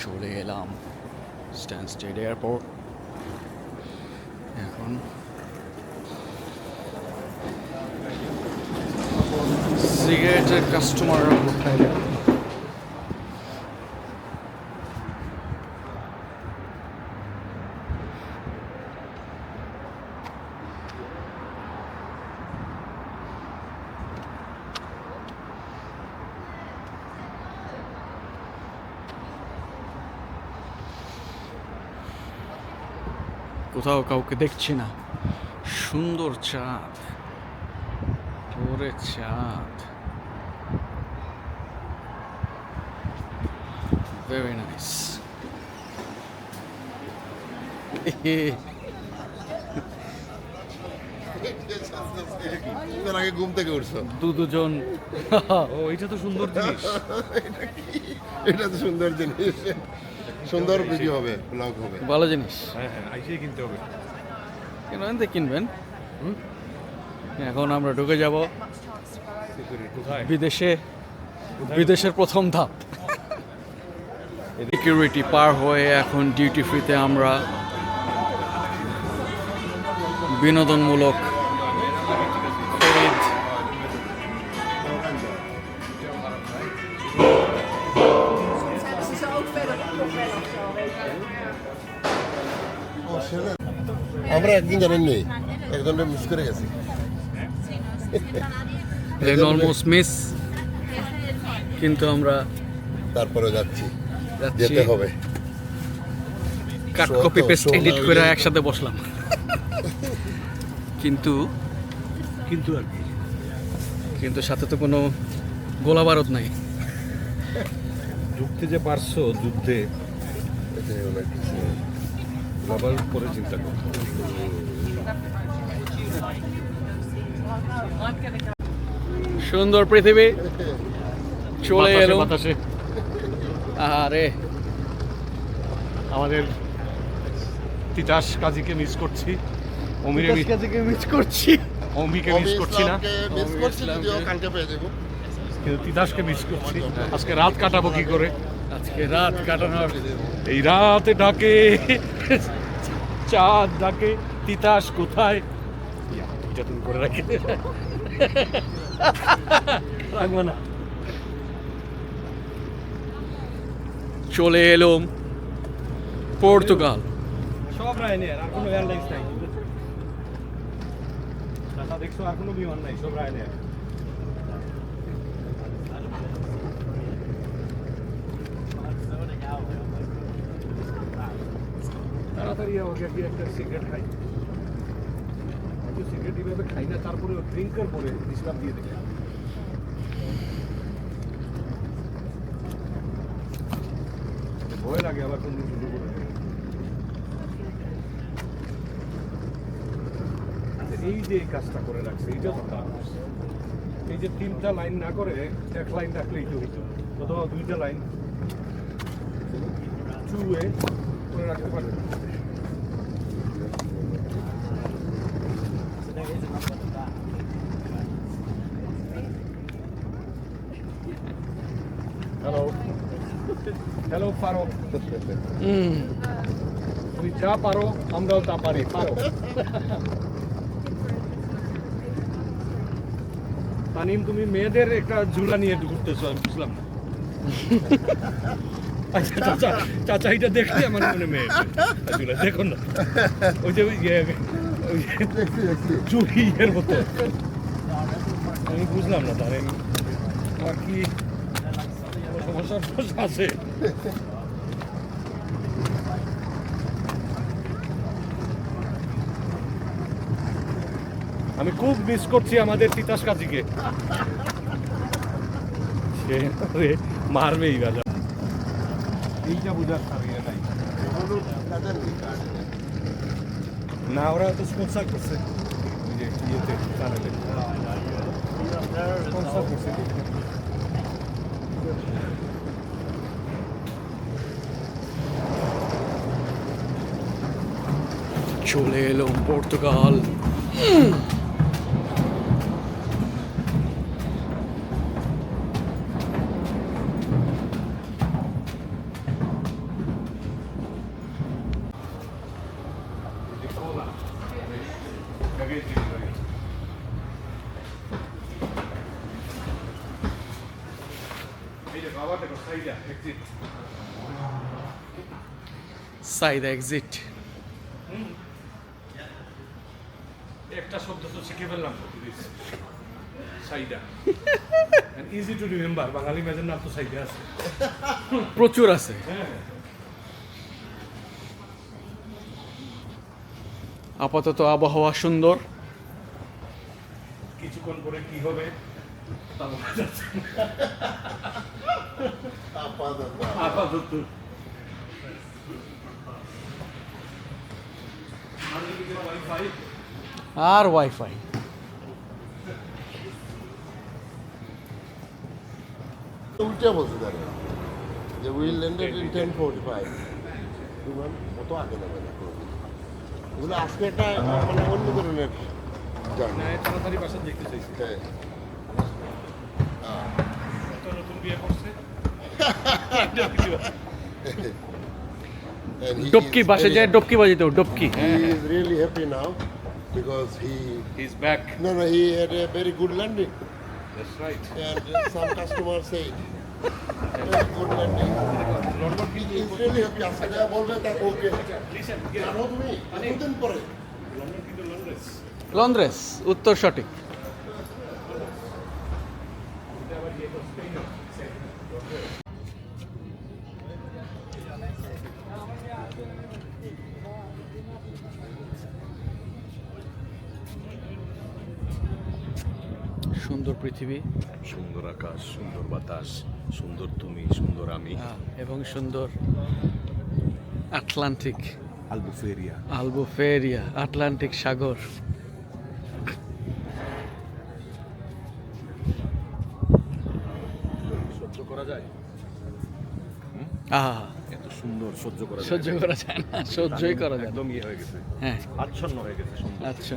চলে এলাম স্ট্যানস্টেড এয়ারপোর্ট। এখন সিগারেটের কাস্টমাররা কোথায় গেল? কোথাও কাউকে দেখছি না। সুন্দর চাঁদ, ওরে চাঁদ, ভেরি নাইস। আগে ঘুম থেকে উঠছো? দুজন। ও এটা তো সুন্দর জিনিস। এটা তো সুন্দর জিনিস, সুন্দর ভিডিও হবে, ব্লগ হবে। ভালো জিনিস। হ্যাঁ হ্যাঁ, আইসেই কিনতে হবে। কেন কিনবেন? এখন আমরা ঢুকে যাব কোথায়? বিদেশে। বিদেশের প্রথম ধাপ। সিকিউরিটি পার হয়ে এখন ডিউটি ফ্রিতে আমরা বিনোদনমূলক খরিদ Ze zou ook verderop nog wel of zo, weet je. আমরা একদিন জানেন নি, একজনটা মিস করে গেছি। অলমোস্ট মিস, কিন্তু আমরা তারপরে যাচ্ছি, যাচ্ছি। যেতে হবে। কাট কপি পেস্ট এডিট করে একসাথে বসলাম, কিন্তু কিন্তু আর কি, কিন্তু সাথে তো কোনো গোলা বারুদ নাই। ঢুকতে যে পারছো যুদ্ধে, এটাই অনেক কিছু। আবার পরে চিন্তা করো। সুন্দর পৃথিবী চলে বাতাসে এলো। বাতাসে আরে আমাদের তিতাস কাজীকে মিস করছি, অমিরে মিস করছি। অমিকে মিস করছি না, মিস করছি, যদিও কালকে পেয়ে যাবো। কিন্তু তিতাসকে মিস করছি। আজকে রাত কাটাবো কি করে? আজকে রাত কাটানোর এই রাতে ডাকে চাঁদ, ডাকে তিতাস কোথায়? এটা তুমি করে রাখি, রাখবো না। চলে এলাম পর্তুগাল। সব রায়নের, আর কোনো এয়ারলাইন্স নাই। টাটা দেখছো, আর কোনো বিমান নাই, সব রায়নের। তাড়াতাড়ি আমাকে কি একটা সিগারেট খাই। আমি সিগারেট এইভাবে খাই না, তারপরে ড্রিঙ্কের পরে ডিস্টার্ব দিয়ে দেবে। ভয় লাগে আবার কোন দিন শুরু করে দেবে। এই যে এই কাজটা করে রাখছে, এইটা তো কাজ। এই যে 3টা লাইন না করে 1 লাইন রাখলেই তো হইতো, অথবা 2টা লাইন 2 ওয়ে করে রাখতে পারবে। হ্যালো হ্যালো, পারো তুমি যা পারো, আমরাও তা পারি। পারো। তানিম, তুমি মেয়েদের একটা ঝুলা নিয়ে ঘুরতেছো, আমি বুঝলাম না। আচ্ছা চাচা, চাচা এটা দেখলে আমার মনে মেয়ে ঝুলা দেখো না, ওই যে চুরি এর মতো। আমি বুঝলাম না তার আর কি সমস্যা আছে। আমি খুব মিস করছি আমাদের তিতাস কাজীকে। সে মারবে এই বাজার, এইটা বোঝার নাই না। ওরা তো স্পন্সার করছে, ওই যে ইয়েতে চ্যানেলে স্পন্সার করছে। চলে এলাম পর্তুগাল। এই যে বাবা দেখো সাইডা এক্সিট সাইদা এক্সিট। একটা শব্দ তো শিখে ফেললাম সাইডা ইজি টু রিমেম্বার বাঙালি ম্যাচের নাম তো সাইডা আছে প্রচুর আছে। হ্যাঁ আপাতত আবহাওয়া সুন্দর। কিছুক্ষণ পরে কি হবে তা বলা যাচ্ছে না। আপাতত ওয়াইফাই আর ওয়াইফাই। উল্টে বলছে তারা যে উইল ল্যান্ডেড ইন 10:45 তোমার কত আগে যাবে না ওগুলো আজকে একটা মানে অন্য ধরনের জার্নি তাড়াতাড়ি বাসা দেখতে চাইছি তো নতুন বিয়ে করছে ডবকি বাসে যায়, ডবকি বাজিত ডবকি। He is really happy now because he He's back. no he had a very good landing That's right. and some customers say very good landing. He is really happy. আজকে যা বলবে তা ওকে Listen, জানো তুমি কতদিন পরে লন্ডন কিন্তু লন্ড্রেস লন্ড্রেস উত্তর সঠিক। সুন্দর পৃথিবী সুন্দর আকাশ, সুন্দর বাতাস, সুন্দর তুমি, সুন্দর আমি। এবং সুন্দর আটলান্টিক আলবুফেরিয়া। আলবুফেরিয়া, আটলান্টিক সাগর। সহ্য করা যায়? আহা, এত সুন্দর সহ্য করা যায়? সহ্য করা যায় না, সহ্যই করা যায় না। একদম ইয়ে হয়ে গেছে, হ্যাঁ, আচ্ছন্ন হয়ে গেছে সুন্দর। আচ্ছা।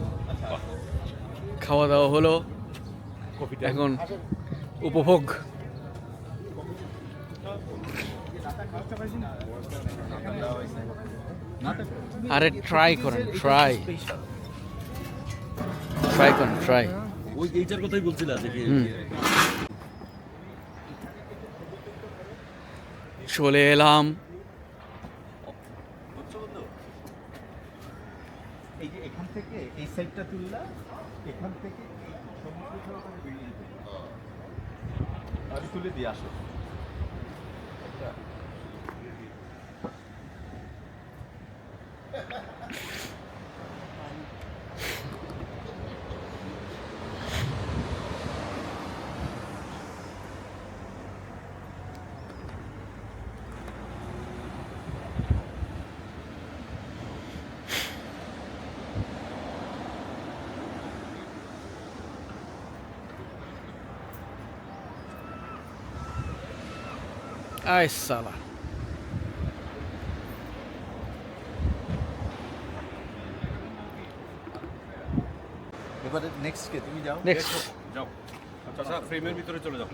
খাওয়া দাওয়া হলো, কফিটা এখন উপভোগ। আরে ট্রাই করেন, ট্রাই করেন, ট্রাই। ওই এইটার কথাই বলছিলা যে চলে এলাম এই যে এখান থেকে এই সাইডটা তুললা, এখান থেকে এই সমুদ্র সৈকত বেরিয়ে যেতে আর তুলে দিয়ে আসো। আয় সালা। এবারে নেক্সট কে তুমি যাও? নেক্সট যাও। আচ্ছা ফ্রেমের ভিতরে চলে যাও।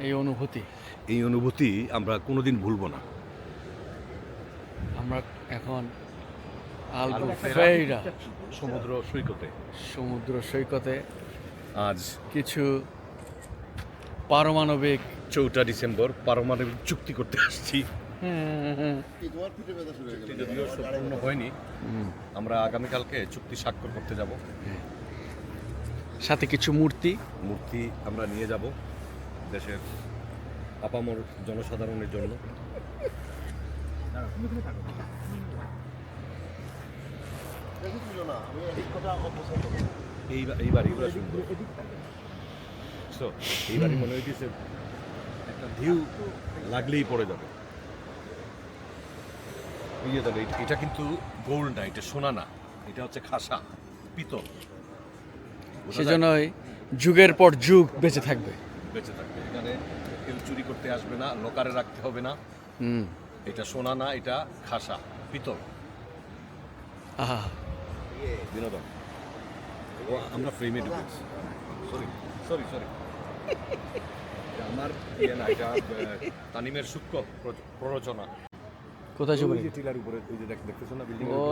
এই অনুভূতি এই অনুভূতি আমরা কোনোদিন ভুলবো না। আমরা এখন আলবুফেইরা সমুদ্র সৈকতে সমুদ্র সৈকতে আজ কিছু পারমাণবিক 4 ডিসেম্বর পারমাণবিক চুক্তি করতে আসছি। কি তোমার পিঠে ব্যথা শুরু হয়ে গেল যদিও সম্পূর্ণ হয়নি, আমরা আগামীকালকে চুক্তি স্বাক্ষর করতে যাব। সাথে কিছু মূর্তি। মূর্তি আমরা নিয়ে যাব দেশের আপামর জনসাধারণের জন্য। দেখেছিল না আমি এই কথা অপছন্দ করি এই বাড়িগুলো সুন্দর। So, এই বাড়ি মনে হইতেছে একটা ঢেউ লাগলেই পড়ে যাবে। বুঝিয়ে যাবে এটা কিন্তু গোল্ড না, এটা সোনা না, এটা হচ্ছে খাসা পিতল। সেজন্যই যুগের পর যুগ বেঁচে থাকবে। বেঁচে থাকবে, এখানে কেউ চুরি করতে আসবে না, লোকারে রাখতে হবে না। হুম, এটা সোনা না, এটা খাসা পিতল। আহা, বিনোদন। ও আমরা ফ্রেমে ঢুকেছি। সরি সরি সরি আমার ইয়ে না, এটা তানিমের সূক্ষ্ম প্ররোচনা। কোথায় ওই সুপারি? যে টিলার উপরে ওই যে দেখতেছো না বিল্ডিং ও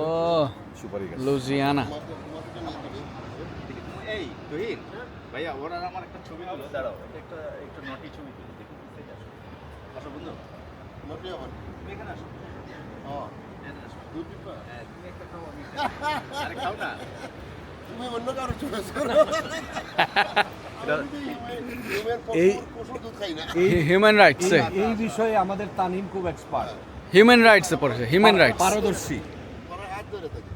সুপারি গাছ। লুজিয়ানা। এই তুহিন ভাইয়া ওর আর আমার একটা ছবি তুলো দাঁড়াও এটা একটা নটি ছবি তুলো দেখি আসো বন্ধু নটি আবার তুমি এখানে আসো এখানে আসো। দুই পিপা হ্যাঁ, তুমি একটা খাও আমি একটা খাই। আরে খাও না তুমি অন্য কারো চয়েস করো এই- দুধ খাই না হিউম্যান রাইটস এই বিষয়ে আমাদের তানিম খুব এক্সপার্ট, হিউম্যান রাইটসে পড়েছে হিউম্যান রাইটস পারদর্শী। পরে হাত ধরে থাকে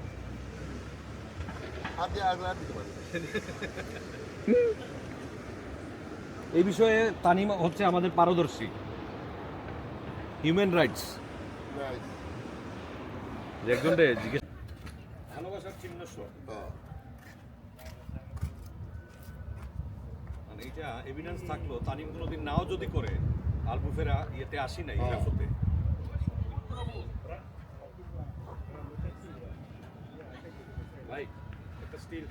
হাত দিয়ে আগলে হাত দিতে পারি এই বিষয়ে তানিম হচ্ছে আমাদের পারদর্শী। Human rights Nice. একজন জিজ্ঞেস ভালোবাসার চিহ্ন স্বর, হ্যাঁ। মানে এইটা এভিডেন্স থাকলো তানিম কোনোদিন নাও যদি করে আলবুফেরা ইয়েতে আসি নাই হ্যাঁ। রাফুতে। ভাই একটা স্টিল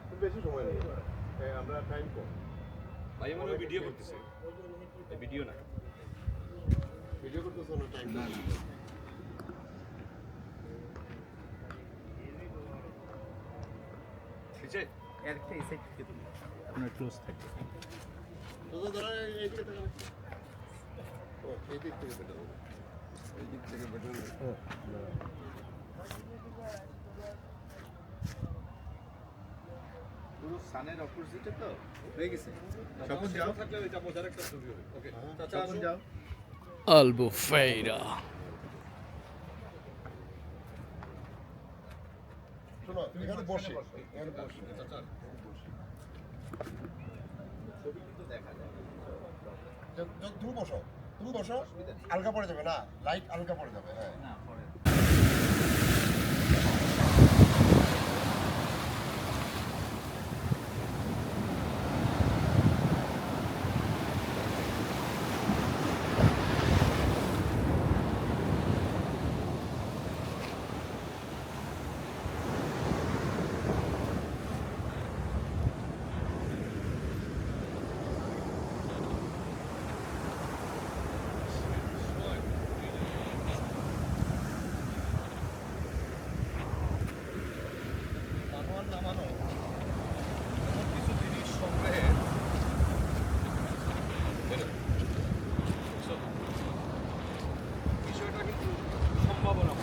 খুব বেশি সময় নেই আমরা টাইম কম ভাই আমরা ভিডিও করতেছি, ভিডিও না ভিডিও করতেছো না টাইম না ঠিক আছে। একটা এই সাইড থেকে তুলি আপনার ক্লোজ থাকে তো ধরো এই দিকে থেকে ও এই দিক থেকে বেটার হবে এই দিক থেকে বেটার হবে পুরো সানের অপোজিটে তো হয়ে গেছে তখন যাও থাকলে এটা বোঝার একটা ছবি হবে। ওকে চাচা তখন আসুন। যাও আলবুফেরা শোনো এখানে বসে এখানে বসে ছবি কিন্তু দেখা যায় তুমি বসো আলগা পড়ে যাবে না লাইট আলগা পড়ে যাবে হ্যাঁ না পরে জানোয়ার নামানো এমন কিছু জিনিস সংগ্রহে বিষয়টা কিন্তু সম্ভাবনা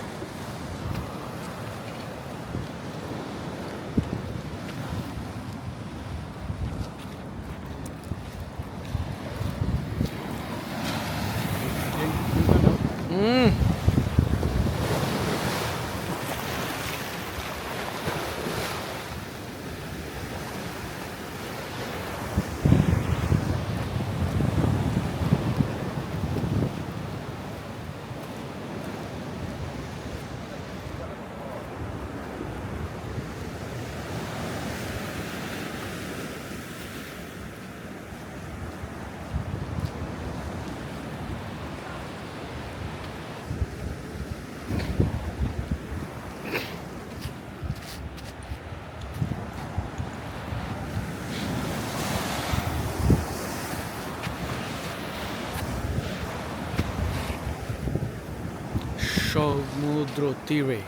সমুদ্র তীরে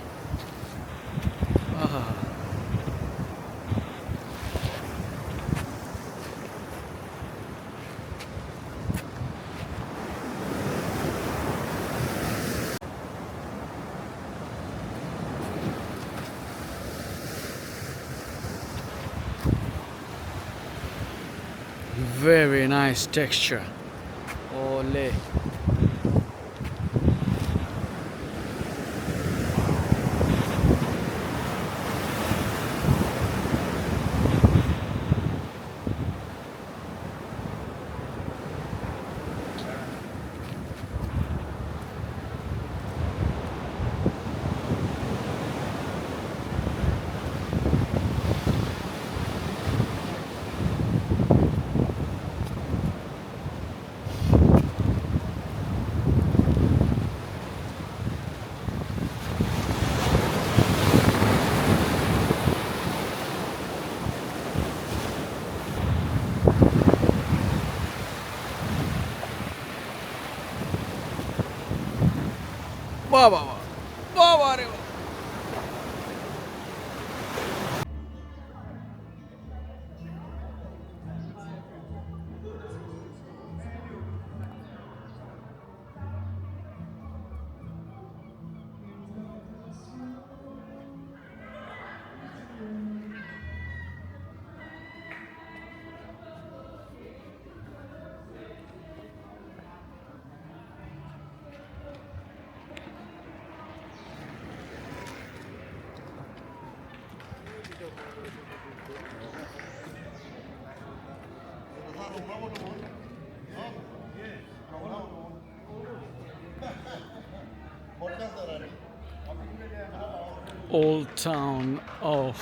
আহা very nice texture. Ole. বাবা বাবা রে বাবা। Old town of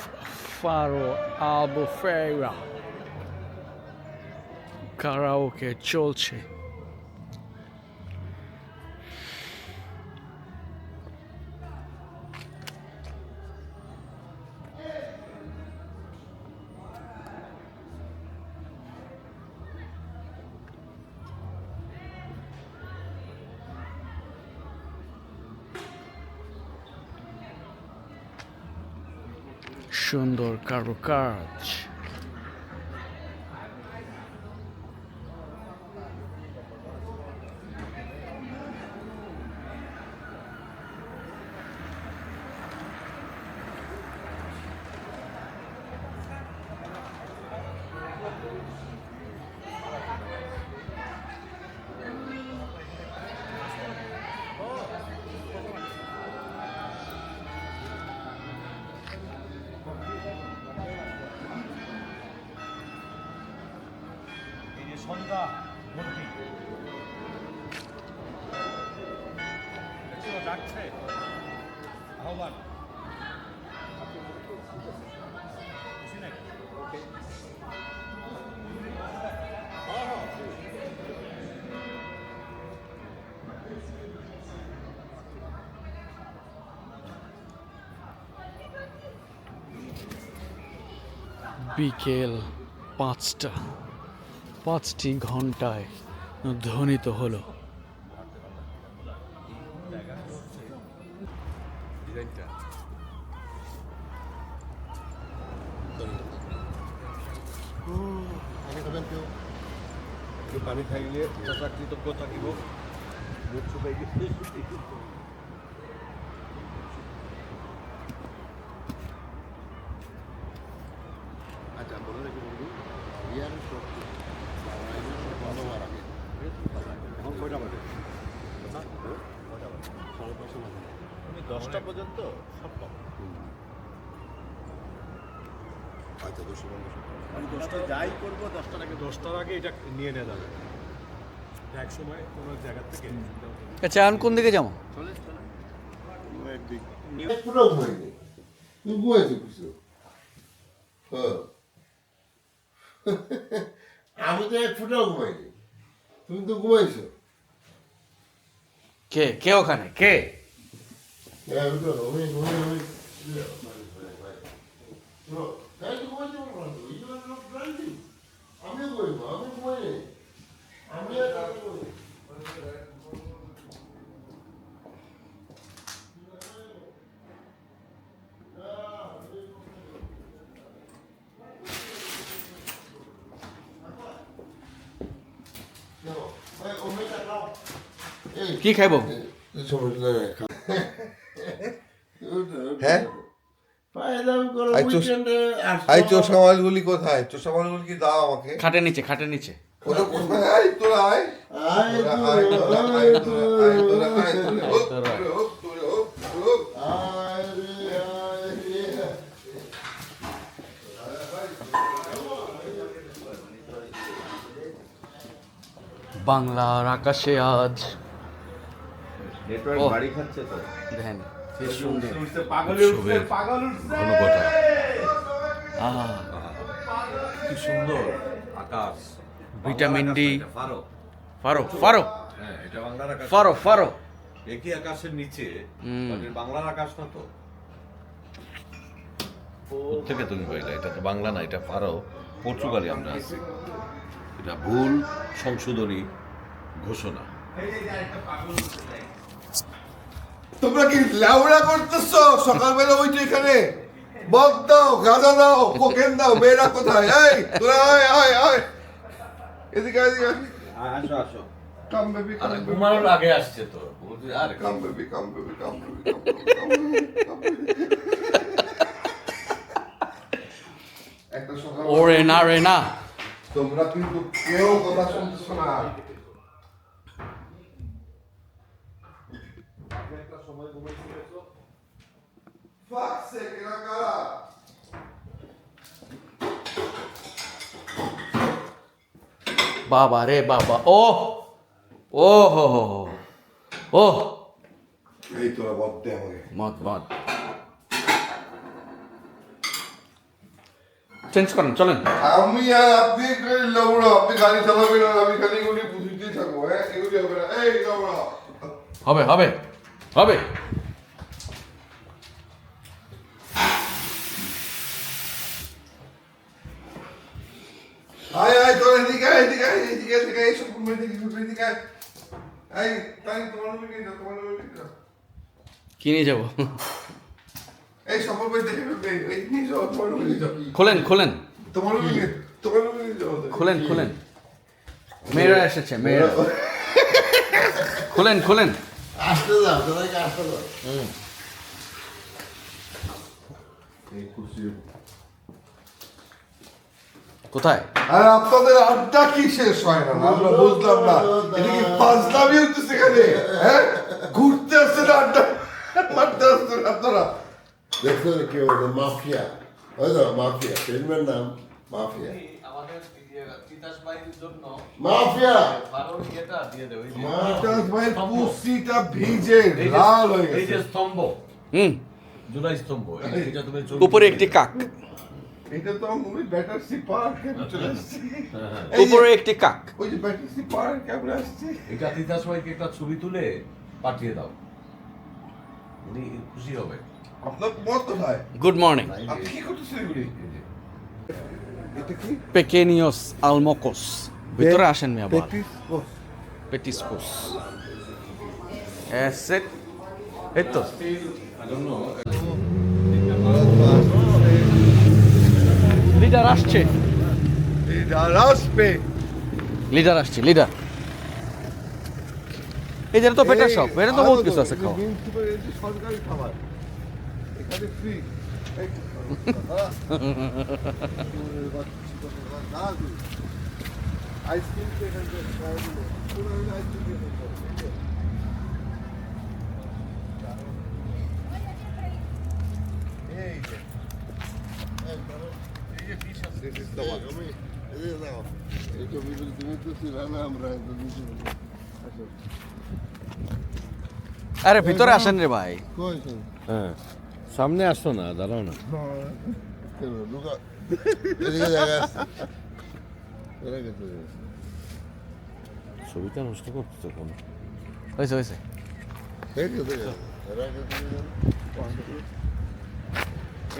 Faro Albufeira. Karaoke চলছে। সুন্দর কারুকাজ। এই যে সন্ধ্যা ভর্তি দেখছো ডাকছে আহ্বান বুঝি নাকি? বিকেল 5টা, 5টি ঘন্টায় ধ্বনিত হলো। ডিজাইনটা আগে খাবেন কেউ? একটু পানি খাইলে চাচা কৃতজ্ঞ থাকিব মুখ শুকাই গেছে আচ্ছা বলে রেখে বলবি ইয়ার সব ভালো হওয়ার আগে এখন কয়টা বাজে? সাড়ে পাঁচশো মাঝে তুমি 10টা পর্যন্ত সব পাবো। আচ্ছা 250 আমি 10টা যাই করবো 10টার আগে 10টার আগে এটা নিয়ে নেওয়া যাবে এক সময় কোনো জায়গা থেকে আচ্ছা আমি কোন দিকে যাবো? চলে চলে একদিক পুরো ঘুমাইনি তুই ঘুমাইছি কিছু আমি তো এক ফুটাও ঘুমাইনি তুমি তো ঘুমাইছো কে কে ওখানে কে? আমি তো আমি ঘুমাইবো আমি ঘুমাইনি আমি কি খাইবো? হ্যাঁ আই চোষা মালগুলি কোথায়? চোষা মালগুলি কি দাও আমাকে। খাটের নিচে, খাটের নিচে। ওটা কোথায়? আয় তোরা আয় তোরা আয় তোরা আয় তোরা আয় তোরা আয় তোরা হোক তোরা হোক হোক বাংলার আকাশে আজ নেটওয়ার্ক ও। বাড়ি খাচ্ছে তো। দেখেন কি সুন্দর উৎসবের ঘনঘটা আহা, কি সুন্দর আকাশ ভিটামিন বাংলার ডি। আকাশ না, এটা ফারো ফারো ফারো হ্যাঁ এটা বাংলার আকাশ ফারো ফারো। একই আকাশের নিচে হুম। মানে বাংলার আকাশ না তো থেকে তুমি পাইলা এটা তো বাংলা না, এটা ফারো পর্তুগালি আমরা আছি। এটা ভুল সংশোধনী ঘোষণা। তোমরা কি লেওড়া করতেছো? সকালবেলা ওইটা এখানে মদ দাও গাঁজা দাও কোকেন দাও মেয়েরা কোথায়? এই তোরা আয় আয় আয় এদিকে এদিকে আসো আসো। কাম বেবি কাম বেবি ঘুমানোর আগে আসছে তো আর come baby come baby come baby একটা সকাল ওরে না রে না। তোমরা কিন্তু কেউ কথা শুনতেছো না। একটা সময় ঘুমাইছিলেছো ফাক সে কেনা কারা বাবা রে বাবা, ও ও হো হো হো, ও এই তোরা বদ দে আমাকে। মদ মদ চেঞ্জ করেন, চলেন। আমি আর আপনি করে লবড়া, আপনি গাড়ি চালাবেন আর আমি খালি এগুলি বুঝিতেই থাকবো, হ্যাঁ? এগুলি হবে না। এই লবড়া। হবে হবে হবে। আয় আয় তোর এদিকে আয়, এদিকে আয়, এদিকে এদিকে এই সব এদিকে আয়। এই তাই তোমার রুমে নিয়ে যাও, তোমার রুমে নিয়ে যাও। কি নিয়ে যাবো? এই সফল ভাই দেখে ফেলবে, এই নিয়ে যাও, তোমার রুমে নিয়ে যাও। খোলেন খোলেন তোমার রুমে নিয়ে, তোমার রুমে নিয়ে যাও। খোলেন খোলেন, মেয়েরা এসেছে, মেয়েরা। খোলেন খোলেন। আসতে যাও, সবাইকে আসতে যাও। এই কুর্সি। কোথায়? আর আপনাদের আড্ডা কি শেষ হয় না? আমরা বুঝলাম না। এটা কি পাঁচদামি হচ্ছে সেখানে? হ্যাঁ? ঘুরতে আসছে না আড্ডা মারতে আসছে না আপনারা? দেখছো কি বলতো, মাফিয়া। ওই তো মাফিয়া, ফিল্মের নাম মাফিয়া। মাফিয়া। তিতাস ভাইয়ের কুর্সিটা ভিজে লাল হয়ে এই যে গেছে। স্তম্ভ, হুম, জুলাই স্তম্ভ, এটা তুমি উপরে একটি কাক, এটা তো আমি ব্যাটারসি পার্কে চলে আসছি। উপরে একটি কাক। ওই যে ব্যাটারসি পার্ক আমরা আসছি। এটা তিতাস ভাইকে একটা ছবি তুলে পাঠিয়ে দাও, উনি খুশি হবে। আপনার মত কোথায়? Good morning. আপনি কি করতেছেন এগুলি? এটা কি? পেকেনিয়স আলমোকোস। ভিতরে আসেন মিয়া বাবা। Petticoats. পেটিসকোস। এসেট। এই তো। লিডার আসছে। লিডার আসবে। লিডার আসছে, লিডার। এই যে তো পেটার শপ, এটা তো বহুত কিছু আছে খাওয়া। সরকারি খাবার এখানে ফ্রি। আইসক্রিম আরে ভিতরে আসেন রে ভাই। হ্যাঁ, সামনে আসো না, দাঁড়াও না। ছবিটা নষ্ট করতে কোন হয়েছে হয়েছে।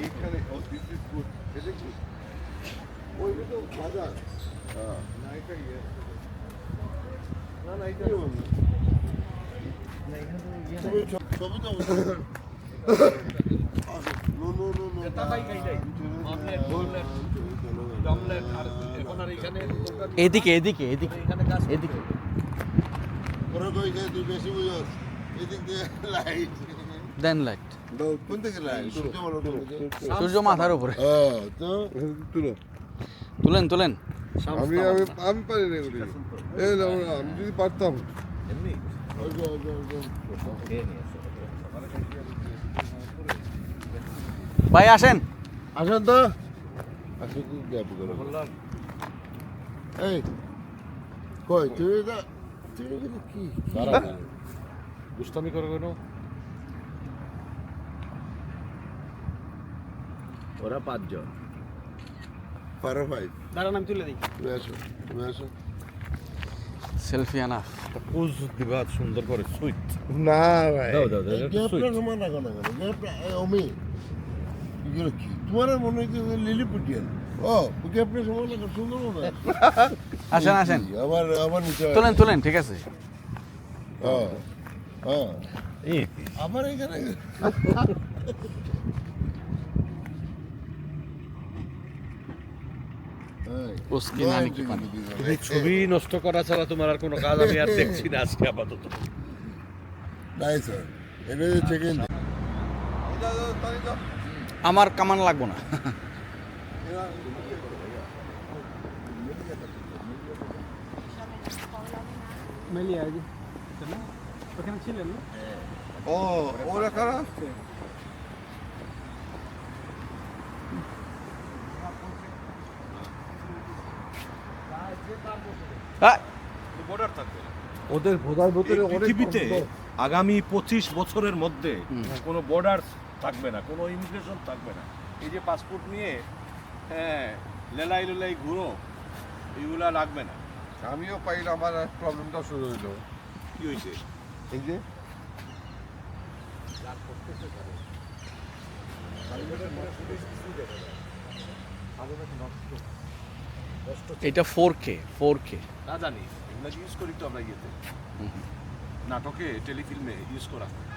এইখানে দিস ইজ গুড। এটা কি? ওইটা তো বাজার। না এটা ইয়ে। না না এটা এদিকে এদিকে এদিকে এদিকে। ওরা তো এখানে তুই বেশি বুঝস, এদিক দিয়ে লাইট। দেন লাইট। কোন দিকে লাইট? সূর্য বলো কোন দিকে? সূর্য মাথার উপরে। তো তুলো। তুলেন তুলেন। আমি পারি না এগুলি। এই না আমি যদি পারতাম। এমনি ভাই আসেন। আসেন তো। আসেন কি গ্যাপ করে বললাম। এই কই তুই এটা কি? দুষ্টামি করে কেন? ওরা 5 জন। পারো ভাই, দাঁড়ান আমি তুলে দিই। তুমি আসো, তুমি আসো। সেলফি আনা। পোজ দিবা সুন্দর করে, সুইট। না ভাই। দাও দাও দাও, গ্যাপটা সমান রাখো না কেন? গ্যাপটা অমি এগুলো কি? তোমার মনে হচ্ছে লিলিপুটিয়ান। ও গ্যাপটা সমান রাখো, সুন্দর মনে হয়। আসেন আসেন। আবার আবার নিচে তুলেন তুলেন, ঠিক আছে। হ্যাঁ হ্যাঁ এই আবার এখানে उसकी नानी की पानी। তুমি ছবি নষ্ট করা ছাড়া তোমার আর কোনো কাজ আমি আর দেখছি না আজকে আপাতত। নাই স্যার, এটা চেক ইন। আমার কামান লাগবো না। মেলিয়া এই যে ওখানে ছিলেন না? ও ওরা কারা আসছে? বর্ডার থাকবে না। ওদের বোধার ভিতরে এই পৃথিবীতে আগামী 25 বছরের মধ্যে কোনো বর্ডার থাকবে না, কোনো ইমিগ্রেশন থাকবে না। এই যে পাসপোর্ট নিয়ে হ্যাঁ লেলাই লেলাই ঘুরো, এইগুলা লাগবে না। আমিও পাইলে আমার প্রবলেমটা শুরু হইলো। কি হয়েছে? এই যে এটা 4K 4K। না জানি, এগুলো ইউজ করি তো আমরা ইয়েতে নাটকে, টেলিফিল্মে ইউজ করা হয়।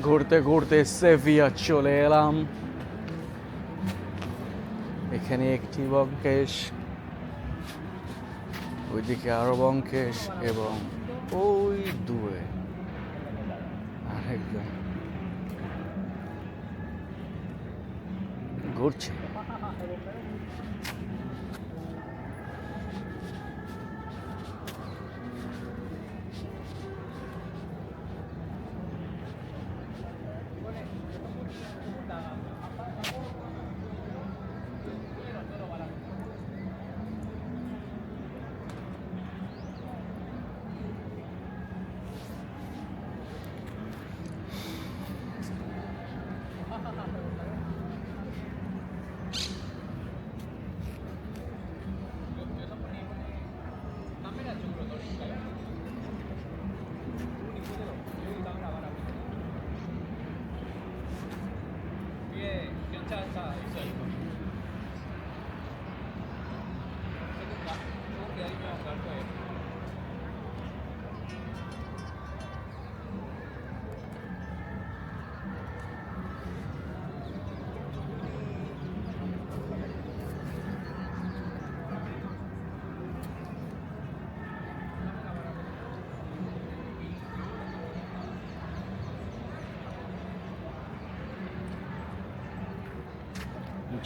ঘুরতে ঘুরতে সেভিয়া চলে এলাম। এখানে একটি বঙ্কেশ, ওইদিকে আরো বঙ্কেশ, এবং ওই দূরে আরেকজন ঘুরছে।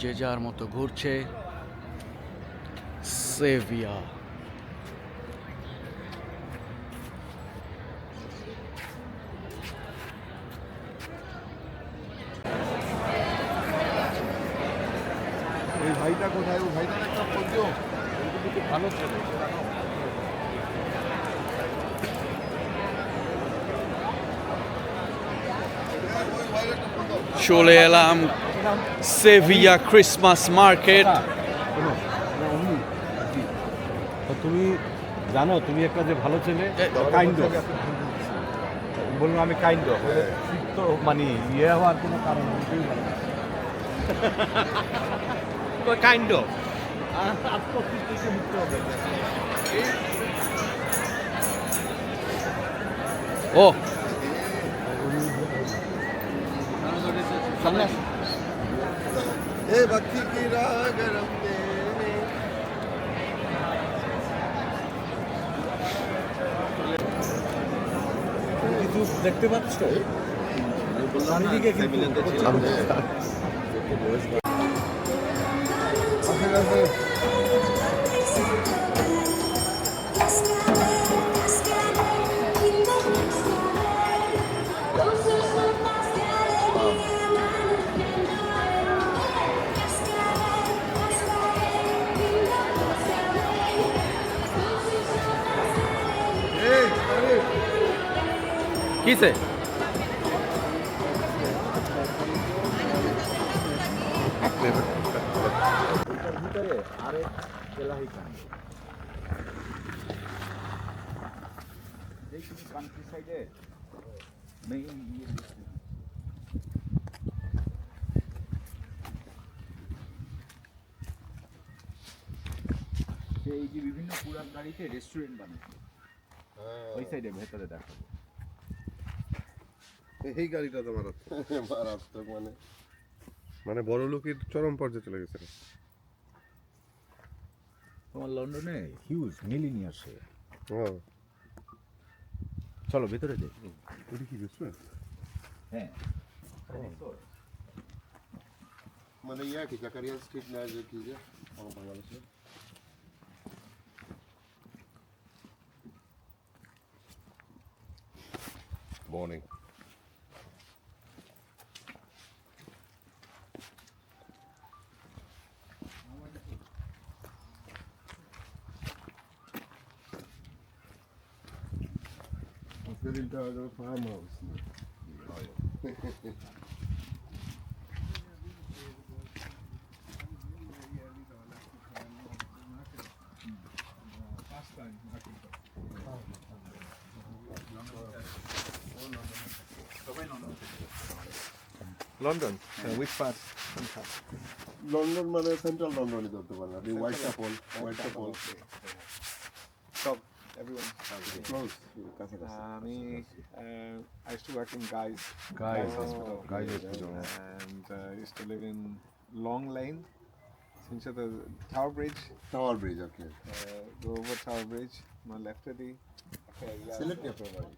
যে যার মতো ঘুরছে। সেভিয়া ওই ভাইটা কোথায়? ওই ভাইটার একটা ফোন দিও। ভালো ছেলে। চলে এলাম সেভিয়া ক্রিসমাস মার্কেট। তুমি জানো তুমি একটা যে ভালো ছেলে, কাইন্ড বলুন, আমি কাইন্ড তো মানে ইয়ে হওয়ার কোনো কারণ কাইন্ড ও ए बत्ती की राह गरम तेरे কিছু দেখতে পাচ্ছ চারিদিকে কিন্তু কিসে ওইটার ভিতরে আরেক এলাহি কান্ড এই শুধু কান্ট্রি সাইডে মেইন এই যে বিভিন্ন পুরান গাড়িতে রেস্টুরেন্ট বানাচ্ছে ওই সাইডে ভেতরে দেখো এই গাড়িটা তো মারাত্মক মারাত্মক মানে মানে বড় লোকের চরম পর্যায়ে চলে গেছে তোমার লন্ডনে হিউজ মিলিনিয়ার্সে ও চলো ভেতরে যাই এটা কি রেস্টুরেন্ট হ্যাঁ মানে ইয়া কি জাকারিয়া স্ট্রিট না যে কি যে আমার বাংলাদেশে মর্নিং দিনটা হলো farm house London which part London মানে সেন্ট্রাল লন্ডনই ধরতে পারে না white chapel So, everyone. Close কাছাকাছি Me, I used to work in Guy's Hospital. Guy's Hospital. And I used to live in Long Lane. Since the Tower Bridge, tower bridge okay go over Tower Bridge, my left of the. Select নিয়ে provide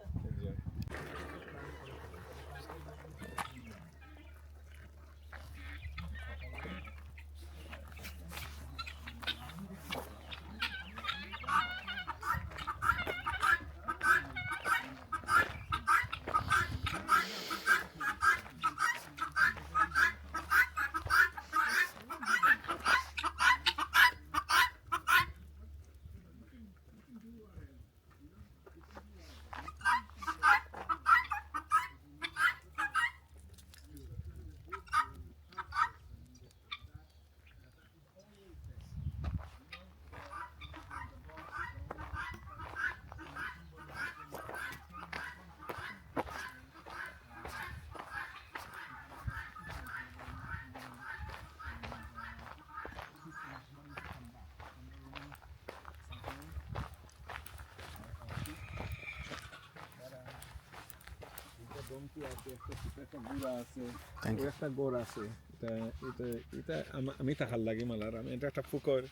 একটা গোড় আছে এটা এটা এটা আমি থাকার লাগে মালার আমি এটা একটা পুকুর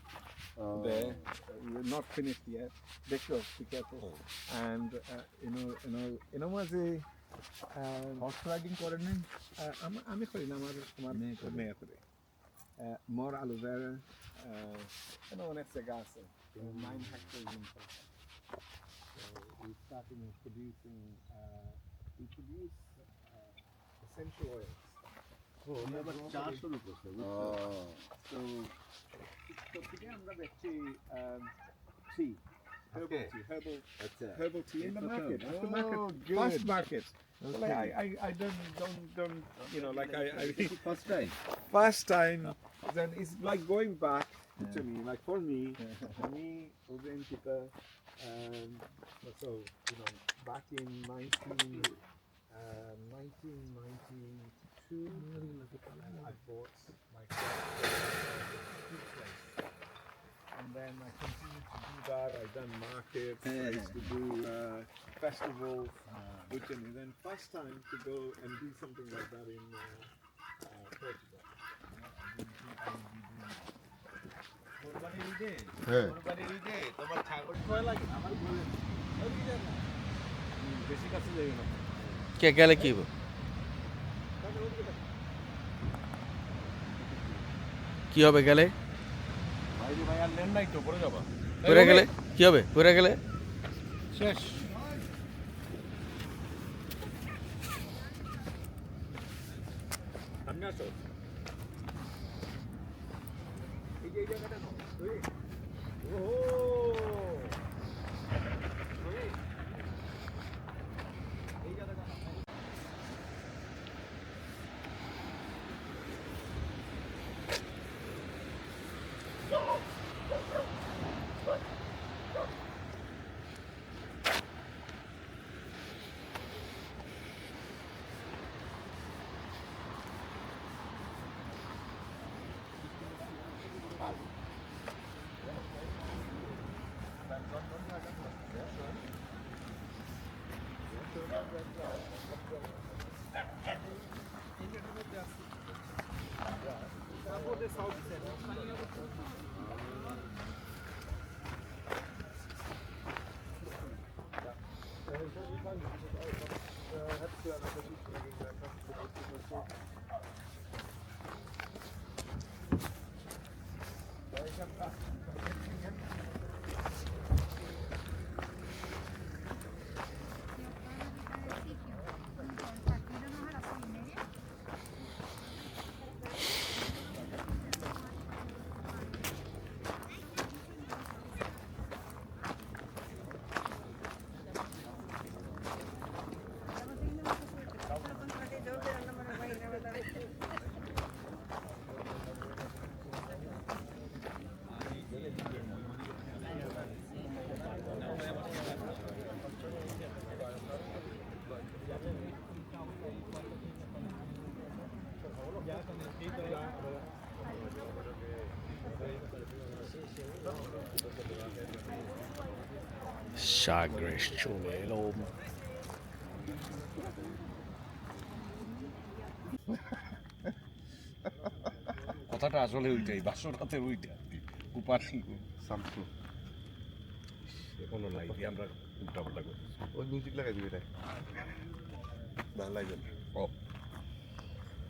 not finished yet দেখো be careful and you know মাঝে হর্স রাইডিং করেন নাই আমি করি না আমার মেয়ে করে more aloe vera অনেক জায়গা আছে 9 hectares in fact. So we starting producing we produce essential oils. চা শুরু করছে So today I'm going to tea. Herbal tea. Herbal tea in the market. That's the market. First market. Like I don't you know like I first time first time then it's like going back to me like for me Ozen Kita so you know back in 1992 I bought my first food place and then I continued to do that I I've done markets. I used to do festivals. Which and then first time to go and do something like that in Portugal. হ্যাঁ বেশি কাছে যাবে না কে গেলে কি হবে? কি হবে গেলে? ভাই রে ভাই আর লেন নাই তো পড়ে যাবা পড়ে গেলে কি হবে? পড়ে গেলে শেষ সামনে আসো এই যে এই জায়গাটা সাগ্রেস চলে এলো। কথাটা আসলে ওইটাই বাসরাতের ওইটা উপাধি শামসু কোনো লাইভে আমরা উল্টাপাল্টা করি ওই মিউজিক লাগাই দিবি এটা না লাইভে ও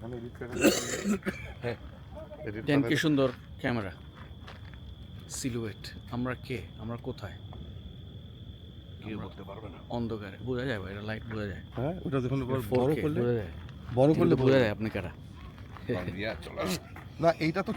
আমি এডিট করে হ্যাঁ এডিট দেন কি সুন্দর ক্যামেরা সিলুয়েট। আমরা কে? আমরা কোথায়? কেউ বলতে পারবে না অন্ধকারে বোঝা যায়, এটা লাইট বোঝা যায়, হ্যাঁ ওটা যখন 4K বোঝা যায়, বড় করলে বোঝা যায় আপনি কারা। বান্দিয়া চলে না এইটা তো